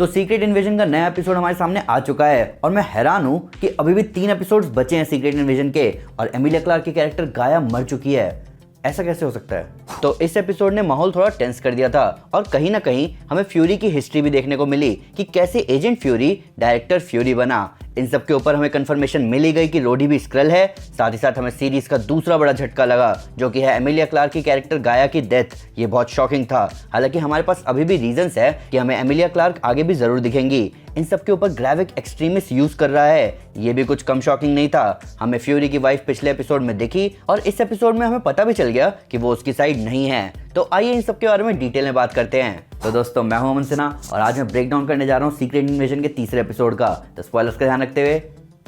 तो secret invasion का नया एपिसोड हमारे सामने आ चुका है और मैं हैरान हूँ कि अभी भी 3 एपिसोड्स बचे हैं सीक्रेट इन्वेजन के और एमिलिया क्लार्क की कैरेक्टर गाया मर चुकी है। ऐसा कैसे हो सकता है? तो इस एपिसोड ने माहौल थोड़ा टेंस कर दिया था और कहीं ना कहीं हमें फ्यूरी की हिस्ट्री भी देखने को मिली कि कैसे एजेंट फ्यूरी डायरेक्टर फ्यूरी बना। इन सब के ऊपर हमें कंफर्मेशन मिल ही गई कि रोडी भी स्क्रल है। साथ ही साथ हमें सीरीज का दूसरा बड़ा झटका लगा जो कि है एमिलिया क्लार्क की कैरेक्टर गाया की डेथ। ये बहुत शॉकिंग था। हालांकि हमारे पास अभी भी रीजंस है कि हमें एमिलिया क्लार्क आगे भी जरूर दिखेंगी। इन सब के ऊपर ग्रेविक एक्सट्रीमिस्ट यूज कर रहा है, ये भी कुछ कम शॉकिंग नहीं था। हमें फ्यूरी की वाइफ पिछले एपिसोड में दिखी और इस एपिसोड में हमें पता भी चल गया कि वो उसकी साइड नहीं है। तो आइए इन सब के बारे में डिटेल में बात करते हैं। तो दोस्तों मैं हूं अमन सिन्हा और आज मैं ब्रेक डाउन करने जा रहा हूं सीक्रेट इन्वेजन के तीसरे एपिसोड का। तो स्पॉयलर्स का ध्यान रखते हुए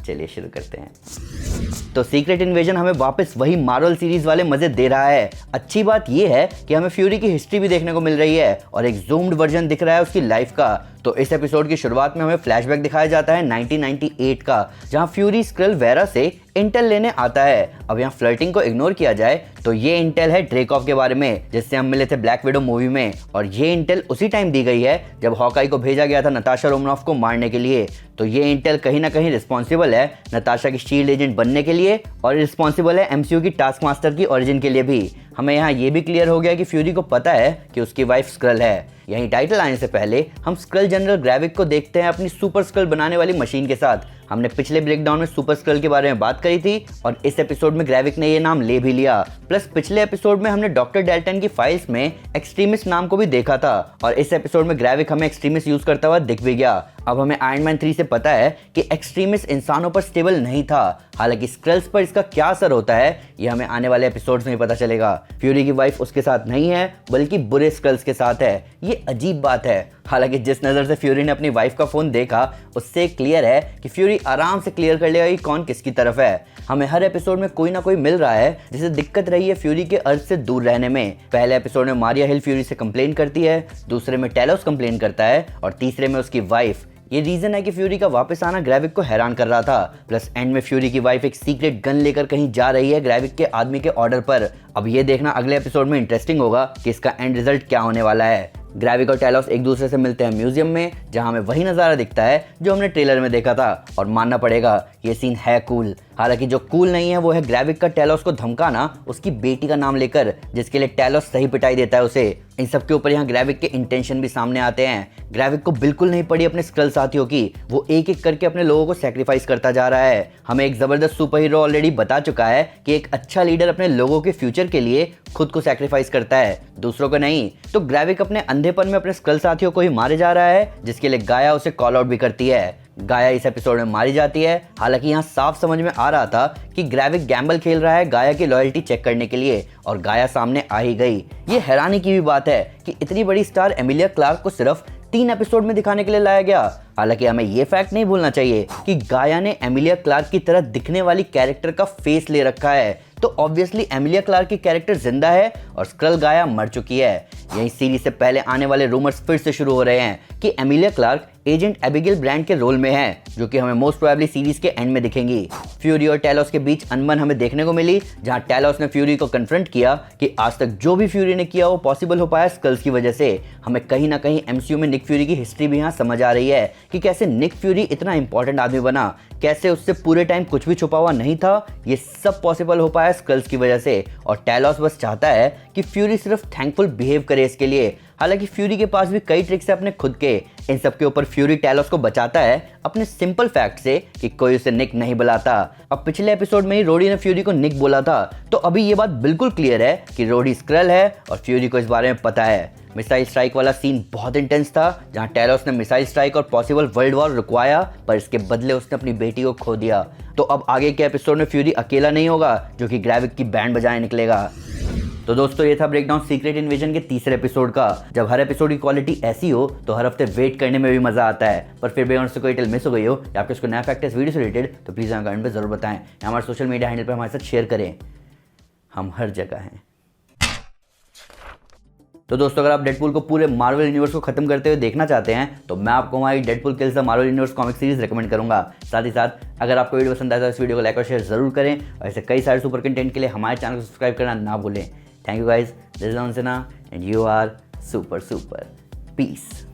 चलिए शुरू करते हैं। तो सीक्रेट इन्वेजन हमें वापस वही मार्वल सीरीज वाले मजे दे रहा है। अच्छी बात यह है कि हमें फ्यूरी की हिस्ट्री भी देखने को मिल रही है और एक जूम्ड वर्जन दिख रहा है उसकी लाइफ का। तो इस एपिसोड की शुरुआत में हमें फ्लैशबैक दिखाया जाता है 1998 का, जहां फ्यूरी स्क्रल वेरा से इंटेल लेने आता है। अब यहाँ फ्लर्टिंग को इग्नोर किया जाए तो ये इंटेल है ड्रेकॉफ के बारे में जिससे हम मिले थे ब्लैक विडो मूवी में, और ये इंटेल उसी टाइम दी गई है जब हॉकाई को भेजा गया था नताशा रोमनॉफ को मारने के लिए। तो ये इंटेल कहीं ना कहीं रिस्पॉन्सिबल है नताशा की शील्ड एजेंट बनने के लिए और रिस्पॉन्सिबल है एमसीयू की टास्क मास्टर की ओरिजिन के लिए भी। हमें यहाँ ये भी क्लियर हो गया कि फ्यूरी को पता है कि उसकी वाइफ स्क्रल है। यहीं टाइटल आने से पहले हम स्क्रल जनरल ग्रेविक को देखते हैं अपनी सुपर स्क्रल बनाने वाली मशीन के साथ। हमने पिछले ब्रेकडाउन में सुपर स्क्रल के बारे में बात करी थी और इस एपिसोड में ग्रेविक ने ये नाम ले भी लिया। प्लस पिछले एपिसोड में हमने डॉक्टर डेल्टन की फाइल्स में एक्सट्रीमिस्ट नाम को भी देखा था और इस एपिसोड में ग्रेविक हमें एक्सट्रीमिस्ट यूज करता हुआ दिख भी गया। अब हमें आयरन मैन 3 से पता है कि एक्सट्रीमिस्ट इंसानों पर स्टेबल नहीं था। हालांकि स्क्रल्स पर इसका क्या असर होता है ये हमें आने वाले एपिसोड्स में ही पता चलेगा। फ्यूरी की वाइफ उसके साथ नहीं है बल्कि बुरे स्क्रल्स के साथ है। ये अजीब बात है। हालांकि जिस नज़र से फ्यूरी ने अपनी वाइफ का फोन देखा उससे क्लियर है कि फ्यूरी आराम से क्लियर कर लेगा कि कौन किसकी तरफ है। हमें हर एपिसोड में कोई ना कोई मिल रहा है जिसे दिक्कत रही है फ्यूरी के अर्थ से दूर रहने में। पहले एपिसोड में मारिया हिल फ्यूरी से कंप्लेन करती है, दूसरे में टेलोस कंप्लेन करता है और तीसरे में उसकी वाइफ। ये रीजन है कि फ्यूरी का वापस आना ग्रेविक को हैरान कर रहा था। प्लस एंड में फ्यूरी की वाइफ एक सीक्रेट गन लेकर कहीं जा रही है ग्रेविक के आदमी के ऑर्डर पर। अब ये देखना अगले एपिसोड में इंटरेस्टिंग होगा कि इसका एंड रिजल्ट क्या होने वाला है। ग्रेविक और टेलोस एक दूसरे से मिलते हैं म्यूजियम में जहां हमें वही नज़ारा दिखता है जो हमने ट्रेलर में देखा था और मानना पड़ेगा ये सीन है कूल। हालांकि जो कूल नहीं है वो है ग्रेविक का टेलोस को धमकाना उसकी बेटी का नाम लेकर, जिसके लिए टेलोस सही पिटाई देता है उसे। इन सब के ऊपर यहाँ ग्रेविक के इंटेंशन भी सामने आते हैं। ग्रेविक को बिल्कुल नहीं पड़ी अपने स्क्रल साथियों की, वो एक एक करके अपने लोगों को सैक्रिफाइस करता जा रहा है। हमें एक जबरदस्त सुपर हीरो ऑलरेडी बता चुका है कि एक अच्छा लीडर अपने लोगों के फ्यूचर के लिए खुद को सैक्रिफाइस करता है, दूसरों को नहीं। तो ग्रेविक अपने अंधेपन में अपने स्क्रल साथियों को ही मारे जा रहा है, जिसके लिए गाया उसे कॉल आउट भी करती है। गाया इस एपिसोड में मारी जाती है। हालांकि यहाँ साफ समझ में आ रहा था कि ग्रेविक गैम्बल खेल रहा है गाया की लॉयल्टी चेक करने के लिए और गाया सामने आ ही गई। ये हैरानी की भी बात है कि इतनी बड़ी स्टार एमिलिया क्लार्क को सिर्फ 3 एपिसोड में दिखाने के लिए लाया गया। हालांकि हमें ये फैक्ट नहीं भूलना चाहिए कि गाया ने एमिलिया क्लार्क की तरह दिखने वाली कैरेक्टर का फेस ले रखा है। तो ऑब्वियसली एमिलिया क्लार्क की कैरेक्टर जिंदा है और स्क्रल गाया मर चुकी है। यही सीरीज से पहले आने वाले रूमर्स फिर से शुरू हो रहे हैं कि Emilia Clarke agent Abigail brand के रोल में है, जो कि हमें मोस्ट प्रोबेबली सीरीज के एंड में दिखेंगी। फ्यूरी और टेलोस के बीच अनबन हमें देखने को मिली, जहां टेलोस ने फ्यूरी को कन्फ्रंट किया कि आज तक जो भी फ्यूरी ने किया वो पॉसिबल हो पाया स्क्रल्स की वजह से। हमें कहीं ना कहीं एमसीयू में निक फ्यूरी की हिस्ट्री भी यहाँ समझ आ रही है कि कैसे निक फ्यूरी इतना इंपॉर्टेंट आदमी बना, कैसे उससे पूरे टाइम कुछ भी छुपा हुआ नहीं था। ये सब पॉसिबल हो पाया स्क्रल्स की वजह से और टेलोस बस चाहता है कि फ्यूरी सिर्फ थैंकफुल बिहेव करे इसके लिए। हालांकि फ्यूरी के पास भी कई ट्रिक्स है अपने खुद के। इन सब के ऊपर फ्यूरी टेलोस को बचाता है अपने सिंपल फैक्ट से कि कोई उसे निक नहीं बुलाता। अब पिछले एपिसोड में ही रोडी ने फ्यूरी को निक बोला था, तो अभी ये बात बिल्कुल क्लियर है कि रोडी स्क्रल है और फ्यूरी को इस बारे में पता है। मिसाइल स्ट्राइक वाला सीन बहुत इंटेंस था, जहां टेलोस ने मिसाइल स्ट्राइक और पॉसिबल वर्ल्ड वॉर रुकवाया, पर इसके बदले उसने अपनी बेटी को खो दिया। तो अब आगे के एपिसोड में फ्यूरी अकेला नहीं होगा जो कि ग्रेविक की बैंड बजाए निकलेगा। तो दोस्तों ये था ब्रेकडाउन सीक्रेट इन्वेजन के तीसरे एपिसोड का। जब हर एपिसोड की क्वालिटी ऐसी हो तो हर हफ्ते वेट करने में भी मजा आता है। पर फिर भी अगर से कोई डिटेल मिस हो गई हो या आपको इसको नया फैक्ट इस वीडियो से रिलेटेड तो प्लीज़ हमें कमेंट पे जरूर बताएं या हमारे सोशल मीडिया हैंडल पर हमारे साथ शेयर करें। हम हर जगह हैं। तो दोस्तों अगर आप डेडपूल को पूरे मार्वल यूनिवर्स को खत्म करते हुए देखना चाहते हैं तो मैं आपको हमारी Deadpool kills the Marvel universe comic series recommend करूंगा। साथ ही साथ अगर आपको वीडियो पसंद आया तो इस वीडियो को लाइक और शेयर जरूर करें और ऐसे कई सारे सुपर कंटेंट के लिए हमारे चैनल को सब्सक्राइब करना ना भूलें। Thank you guys. This is Aman Sinha and you are super. Peace.